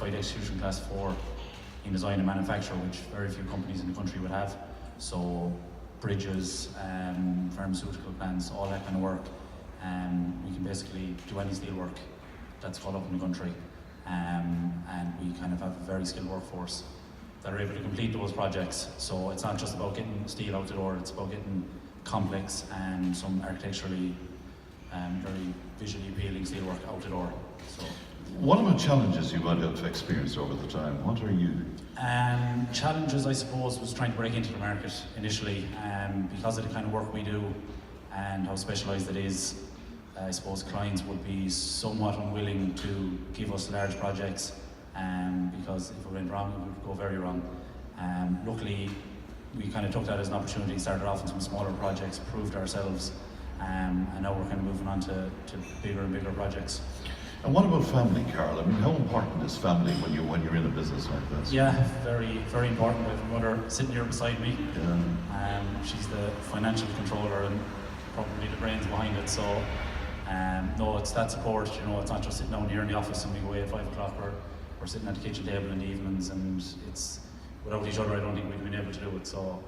certified execution class 4 in design and manufacture, which very few companies in the country would have. So bridges, pharmaceutical plants, all that kind of work. We can basically do any steel work that's called up in the country. And we kind of have a very skilled workforce that are able to complete those projects. So it's not just about getting steel out the door, it's about getting complex and some architecturally very visually appealing steel work out the door. So, what about challenges you might have experienced over the time? What are you? Challenges, I suppose, was trying to break into the market initially, because of the kind of work we do and how specialised it is. I suppose clients would be somewhat unwilling to give us large projects, because if it went wrong, it would go very wrong. Luckily, we kind of took that as an opportunity, started off in some smaller projects, proved ourselves, and now we're kind of moving on to bigger and bigger projects. And what about family, Carl? I mean, how important is family when you're in a business like this? Yeah, very, very important. I have a mother sitting here beside me. Yeah. She's the financial controller and probably the brains behind it. So, no, it's that support. You know, it's not just sitting down here in the office and we go away at 5 o'clock. We're sitting at the kitchen table in the evenings, and it's without each other, I don't think we'd been able to do it. So,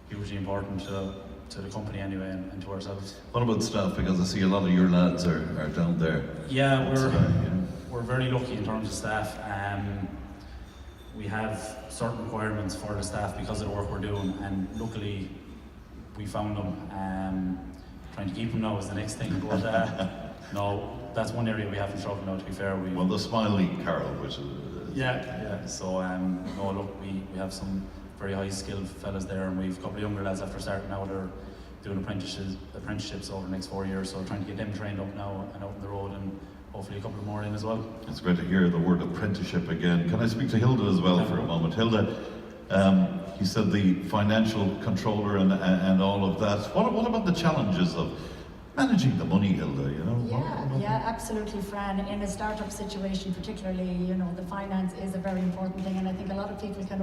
hugely important to the company anyway, and to ourselves. What about staff? Because I see a lot of your lads are down there. Yeah, we're very lucky in terms of staff. We have certain requirements for the staff because of the work we're doing, and luckily we found them. Trying to keep them now is the next thing, but no, that's one area we haven't struggled now, to be fair. Well, the smiley Carl, which is... Yeah. So, no, look, we have some very high skilled fellas there, and we've a couple of younger lads after starting now. They're doing apprenticeships over the next 4 years, so trying to get them trained up now and out on the road, and hopefully a couple more in as well. It's great to hear the word apprenticeship again. Can I speak to Hilda as well for a moment? Hilda, you said the financial controller and all of that. What about the challenges of managing the money, Hilda? You know? Yeah, absolutely, Fran. In a startup situation, particularly, you know, the finance is a very important thing, and I think a lot of people can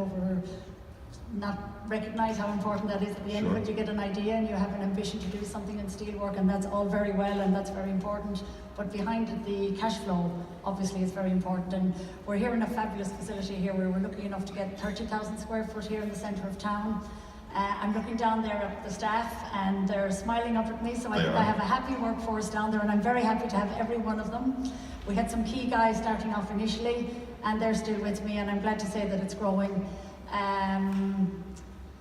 not recognise how important that is at the end. Sure. When you get an idea and you have an ambition to do something in steelwork, and that's all very well and that's very important, but behind it the cash flow obviously is very important. And we're here in a fabulous facility here where we're lucky enough to get 30,000 square foot here in the centre of town. I'm looking down there at the staff and they're smiling up at me, so I think I have a happy workforce down there, and I'm very happy to have every one of them. We had some key guys starting off initially and they're still with me, and I'm glad to say that it's growing.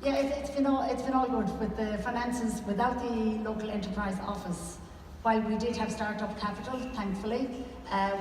It's been all good with the finances. Without the local enterprise office, while we did have startup capital, thankfully,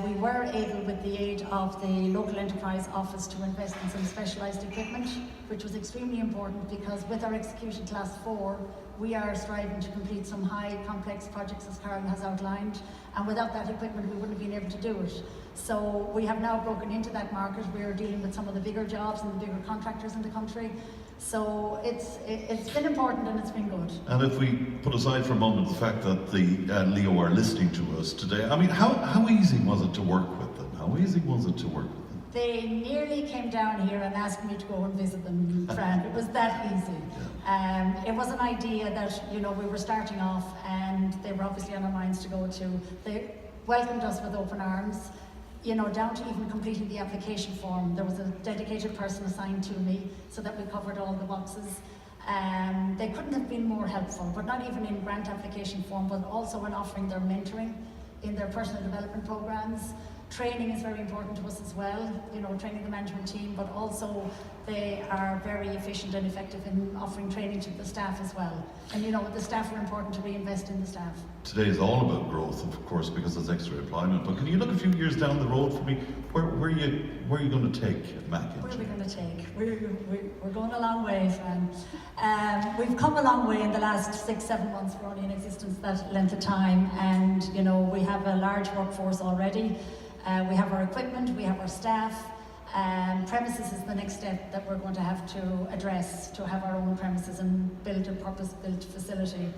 we were able, with the aid of the local enterprise office, to invest in some specialised equipment, which was extremely important, because with our execution class 4, we are striving to complete some high complex projects, as Carol has outlined, and without that equipment we wouldn't have been able to do it. So we have now broken into that market. We're dealing with some of the bigger jobs and the bigger contractors in the country. So it's been important and it's been good. And if we put aside for a moment the fact that the Leo are listening to us today, I mean, how easy was it to work with them? How easy was it to work with them? They nearly came down here and asked me to go and visit them, Fran. It was that easy. It was an idea that, you know, we were starting off, and they were obviously on our minds to go to. They welcomed us with open arms, you know, down to even completing the application form. There was a dedicated person assigned to me so that we covered all the boxes. They couldn't have been more helpful, but not even in grant application form, but also in offering their mentoring in their personal development programs. Training is very important to us as well, you know, training the management team, but also they are very efficient and effective in offering training to the staff as well. And you know, the staff are important to reinvest in the staff. Today is all about growth, of course, because it's extra employment. But can you look a few years down the road for me? Where are you going to take Mack? Where are we going to take? We're going a long way, Fran. We've come a long way in the last 6-7 months. We're only in existence that length of time, and you know, we have a large workforce already. We have our equipment, we have our staff. Premises is the next step that we're going to have to address, to have our own premises and build a purpose-built facility.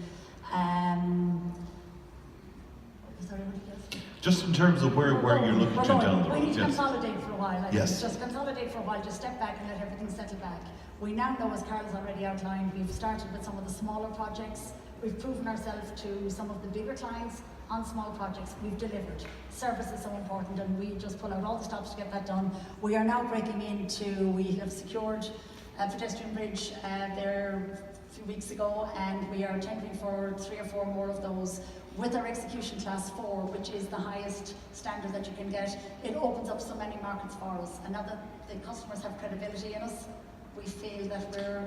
Sorry, what did you ask? Just in terms of where you're looking to down the road. We need to consolidate for a while. Yes. Just consolidate for a while, just step back and let everything settle back. We now know, as Carl has already outlined, we've started with some of the smaller projects. We've proven ourselves to some of the bigger clients, on small projects. We've delivered. Service is so important, and we just pull out all the stops to get that done. We are now breaking into, we have secured a pedestrian bridge there a few weeks ago, and we are tendering for 3 or 4 more of those with our execution class 4, which is the highest standard that you can get. It opens up so many markets for us, and now that the customers have credibility in us, we feel that we're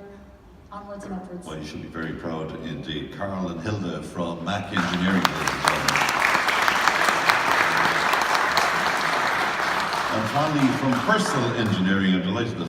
onwards and upwards. Well, you should be very proud indeed. Carl and Hilda from Mack Engineering, ladies and gentlemen. And finally, from Personal Engineering, I'm delighted to